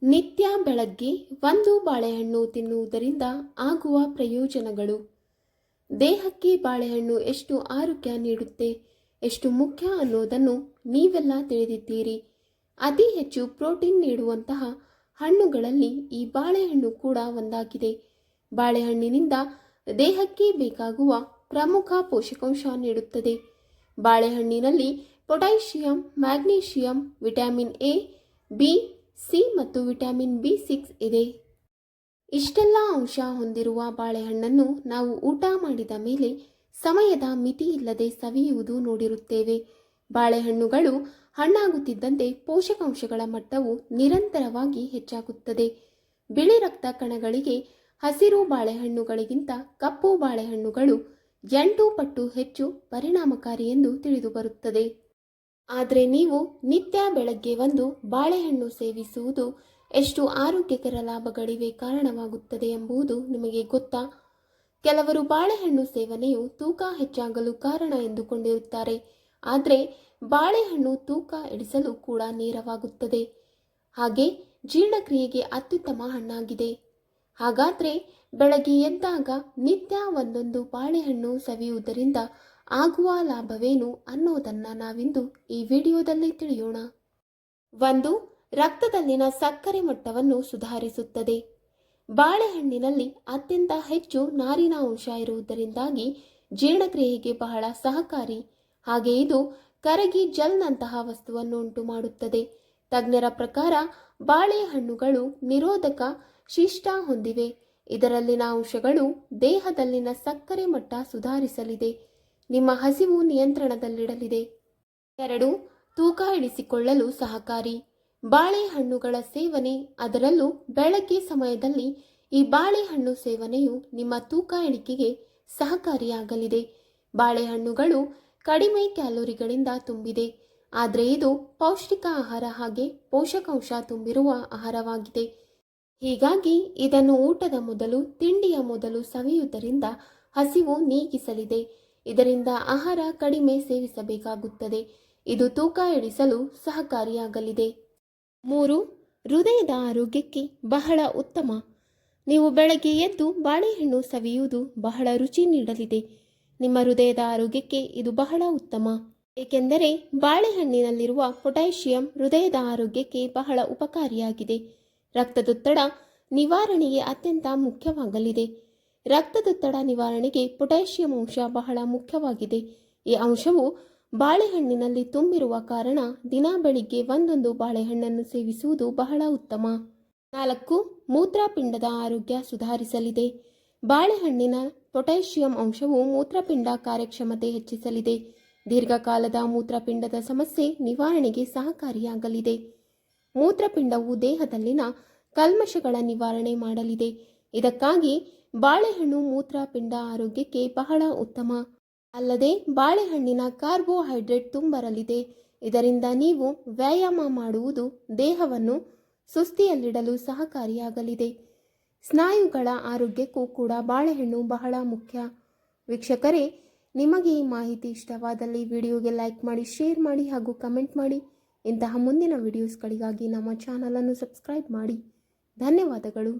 ನಿತ್ಯ ಬೆಳಗ್ಗೆ ಒಂದು ಬಾಳೆಹಣ್ಣು ತಿನ್ನುವುದರಿಂದ ಆಗುವ ಪ್ರಯೋಜನಗಳು. ದೇಹಕ್ಕೆ ಬಾಳೆಹಣ್ಣು ಎಷ್ಟು ಆರೋಗ್ಯ ನೀಡುತ್ತೆ, ಎಷ್ಟು ಮುಖ್ಯ ಅನ್ನೋದನ್ನು ನೀವೆಲ್ಲ ತಿಳಿದಿದ್ದೀರಿ. ಅತಿ ಹೆಚ್ಚು ಪ್ರೋಟೀನ್ ನೀಡುವಂತಹ ಹಣ್ಣುಗಳಲ್ಲಿ ಈ ಬಾಳೆಹಣ್ಣು ಕೂಡ ಒಂದಾಗಿದೆ. ಬಾಳೆಹಣ್ಣಿನಿಂದ ದೇಹಕ್ಕೆ ಬೇಕಾಗುವ ಪ್ರಮುಖ ಪೋಷಕಾಂಶ ನೀಡುತ್ತದೆ. ಬಾಳೆಹಣ್ಣಿನಲ್ಲಿ potassium, magnesium, vitamin A, B, C ಮತ್ತು ವಿಟಮಿನ್ ಬಿ6 ಇದೆ. ಇಷ್ಟೆಲ್ಲ ಅಂಶ ಹೊಂದಿರುವ ಬಾಳೆಹಣ್ಣನ್ನು ನಾವು ಊಟ ಮಾಡಿದ ಮೇಲೆ ಸಮಯದ ಮಿತಿ ಇಲ್ಲದೆ ಸವಿಯುವುದು ನೋಡಿರುತ್ತೇವೆ. ಬಾಳೆಹಣ್ಣುಗಳು ಹಣ್ಣಾಗುತ್ತಿದ್ದಂತೆ ಪೋಷಕಾಂಶಗಳ ಮಟ್ಟವು ನಿರಂತರವಾಗಿ ಹೆಚ್ಚಾಗುತ್ತದೆ. ಬಿಳಿ ರಕ್ತ ಕಣಗಳಿಗೆ ಹಸಿರು ಬಾಳೆಹಣ್ಣುಗಳಿಗಿಂತ ಕಪ್ಪು ಬಾಳೆಹಣ್ಣುಗಳು 8 ಪಟ್ಟು ಹೆಚ್ಚು ಪರಿಣಾಮಕಾರಿ ಎಂದು ತಿಳಿದುಬರುತ್ತದೆ. ಆದರೆ ನೀವು ನಿತ್ಯ ಬೆಳಗ್ಗೆ ಒಂದು ಬಾಳೆಹಣ್ಣು ಸೇವಿಸುವುದು ಎಷ್ಟು ಆರೋಗ್ಯಕರ ಲಾಭಗಳಿವೆ ಕಾರಣವಾಗುತ್ತದೆ ಎಂಬುದು ನಿಮಗೆ ಗೊತ್ತಾ? ಕೆಲವರು ಬಾಳೆಹಣ್ಣು ಸೇವನೆಯು ತೂಕ ಹೆಚ್ಚಾಗಲು ಕಾರಣ ಎಂದುಕೊಂಡಿರುತ್ತಾರೆ. ಆದರೆ ಬಾಳೆಹಣ್ಣು ತೂಕ ಇಳಿಸಲು ಕೂಡ ನೆರವಾಗುತ್ತದೆ. ಹಾಗೆ ಜೀರ್ಣಕ್ರಿಯೆಗೆ ಅತ್ಯುತ್ತಮ ಹಣ್ಣಾಗಿದೆ. ಹಾಗಾದರೆ ಬೆಳಗ್ಗೆ ಎದ್ದಾಗ ನಿತ್ಯ ಒಂದೊಂದು ಬಾಳೆಹಣ್ಣು ಸವಿಯುವುದರಿಂದ ಆಗುವ ಲಾಭವೇನು ಅನ್ನೋದನ್ನು ನಾವಿಂದು ಈ ವಿಡಿಯೋದಲ್ಲಿ ತಿಳಿಯೋಣ. 1. ರಕ್ತದಲ್ಲಿನ ಸಕ್ಕರೆ ಮಟ್ಟವನ್ನು ಸುಧಾರಿಸುತ್ತದೆ. ಬಾಳೆಹಣ್ಣಿನಲ್ಲಿ ಅತ್ಯಂತ ಹೆಚ್ಚು ನಾರಿನಾಂಶ ಇರುವುದರಿಂದಾಗಿ ಜೀರ್ಣಕ್ರಿಯೆಗೆ ಬಹಳ ಸಹಕಾರಿ. ಹಾಗೆ ಇದು ಕರಗಿ ಜೆಲ್ನಂತಹ ವಸ್ತುವನ್ನು ಉಂಟು ಮಾಡುತ್ತದೆ. ತಜ್ಞರ ಪ್ರಕಾರ ಬಾಳೆಹಣ್ಣುಗಳು ನಿರೋಧಕ ಶಿಷ್ಟ ಹೊಂದಿವೆ. ಇದರಲ್ಲಿನ ಅಂಶಗಳು ದೇಹದಲ್ಲಿನ ಸಕ್ಕರೆ ಮಟ್ಟ ಸುಧಾರಿಸಲಿದೆ. ನಿಮ್ಮ ಹಸಿವು ನಿಯಂತ್ರಣದಲ್ಲಿಡಲಿದೆ. 2. ತೂಕ ಇಳಿಸಿಕೊಳ್ಳಲು ಸಹಕಾರಿ. ಬಾಳೆಹಣ್ಣುಗಳ ಸೇವನೆ, ಅದರಲ್ಲೂ ಬೆಳಗ್ಗೆ ಸಮಯದಲ್ಲಿ ಈ ಬಾಳೆಹಣ್ಣು ಸೇವನೆಯು ನಿಮ್ಮ ತೂಕ ಇಳಿಕೆಗೆ ಸಹಕಾರಿಯಾಗಲಿದೆ. ಬಾಳೆಹಣ್ಣುಗಳು ಕಡಿಮೆ ಕ್ಯಾಲೋರಿಗಳಿಂದ ತುಂಬಿದೆ. ಆದರೆ ಇದು ಪೌಷ್ಟಿಕ ಆಹಾರ ಹಾಗೆ ಪೋಷಕಾಂಶ ತುಂಬಿರುವ ಆಹಾರವಾಗಿದೆ. ಹೀಗಾಗಿ ಇದನ್ನು ಊಟದ ಮೊದಲು, ತಿಂಡಿಯ ಮೊದಲು ಸವಿಯುವುದರಿಂದ ಹಸಿವು ನೀಗಿಸಲಿದೆ. ಇದರಿಂದ ಆಹಾರ ಕಡಿಮೆ ಸೇವಿಸಬೇಕಾಗುತ್ತದೆ. ಇದು ತೂಕ ಇಳಿಸಲು ಸಹಕಾರಿಯಾಗಲಿದೆ. 3. ಹೃದಯದ ಆರೋಗ್ಯಕ್ಕೆ ಬಹಳ ಉತ್ತಮ. ನೀವು ಬೆಳಗ್ಗೆ ಎದ್ದು ಬಾಳೆಹಣ್ಣು ಸವಿಯುವುದು ಬಹಳ ರುಚಿ ನೀಡಲಿದೆ. ನಿಮ್ಮ ಹೃದಯದ ಆರೋಗ್ಯಕ್ಕೆ ಇದು ಬಹಳ ಉತ್ತಮ. ಏಕೆಂದರೆ ಬಾಳೆಹಣ್ಣಿನಲ್ಲಿರುವ ಪೊಟ್ಯಾಷಿಯಂ ಹೃದಯದ ಆರೋಗ್ಯಕ್ಕೆ ಬಹಳ ಉಪಕಾರಿಯಾಗಿದೆ. ರಕ್ತದೊತ್ತಡ ನಿವಾರಣೆಗೆ ಅತ್ಯಂತ ಮುಖ್ಯವಾಗಲಿದೆ. ರಕ್ತದೊತ್ತಡ ನಿವಾರಣೆಗೆ ಪೊಟ್ಯಾಷಿಯಂ ಅಂಶ ಬಹಳ ಮುಖ್ಯವಾಗಿದೆ. ಈ ಅಂಶವು ಬಾಳೆಹಣ್ಣಿನಲ್ಲಿ ತುಂಬಿರುವ ಕಾರಣ ದಿನ ಬೆಳಿಗ್ಗೆ ಒಂದೊಂದು ಬಾಳೆಹಣ್ಣನ್ನು ಸೇವಿಸುವುದು ಬಹಳ ಉತ್ತಮ. 4. ಮೂತ್ರಪಿಂಡದ ಆರೋಗ್ಯ ಸುಧಾರಿಸಲಿದೆ. ಬಾಳೆಹಣ್ಣಿನ ಪೊಟ್ಯಾಷಿಯಂ ಅಂಶವು ಮೂತ್ರಪಿಂಡ ಕಾರ್ಯಕ್ಷಮತೆ ಹೆಚ್ಚಿಸಲಿದೆ. ದೀರ್ಘಕಾಲದ ಮೂತ್ರಪಿಂಡದ ಸಮಸ್ಯೆ ನಿವಾರಣೆಗೆ ಸಹಕಾರಿಯಾಗಲಿದೆ. ಮೂತ್ರಪಿಂಡವು ದೇಹದಲ್ಲಿನ ಕಲ್ಮಶಗಳ ನಿವಾರಣೆ ಮಾಡಲಿದೆ. ಇದಕ್ಕಾಗಿ ಬಾಳೆಹಣ್ಣು ಮೂತ್ರಪಿಂಡ ಆರೋಗ್ಯಕ್ಕೆ ಬಹಳ ಉತ್ತಮ. ಅಲ್ಲದೆ ಬಾಳೆಹಣ್ಣಿನ ಕಾರ್ಬೋಹೈಡ್ರೇಟ್ ತುಂಬರಲಿದೆ. ಇದರಿಂದ ನೀವು ವ್ಯಾಯಾಮ ಮಾಡುವುದು ದೇಹವನ್ನು ಸುಸ್ಥಿಯಲ್ಲಿಡಲು ಸಹಕಾರಿಯಾಗಲಿದೆ. ಸ್ನಾಯುಗಳ ಆರೋಗ್ಯಕ್ಕೂ ಕೂಡ ಬಾಳೆಹಣ್ಣು ಬಹಳ ಮುಖ್ಯ. ವೀಕ್ಷಕರೇ, ನಿಮಗೆ ಈ ಮಾಹಿತಿ ಇಷ್ಟವಾದಲ್ಲಿ ವಿಡಿಯೋಗೆ ಲೈಕ್ ಮಾಡಿ, ಶೇರ್ ಮಾಡಿ ಹಾಗೂ ಕಮೆಂಟ್ ಮಾಡಿ. ಇಂತಹ ಮುಂದಿನ ವಿಡಿಯೋಸ್ಗಳಿಗಾಗಿ ನಮ್ಮ ಚಾನಲನ್ನು ಸಬ್ಸ್ಕ್ರೈಬ್ ಮಾಡಿ. ಧನ್ಯವಾದಗಳು.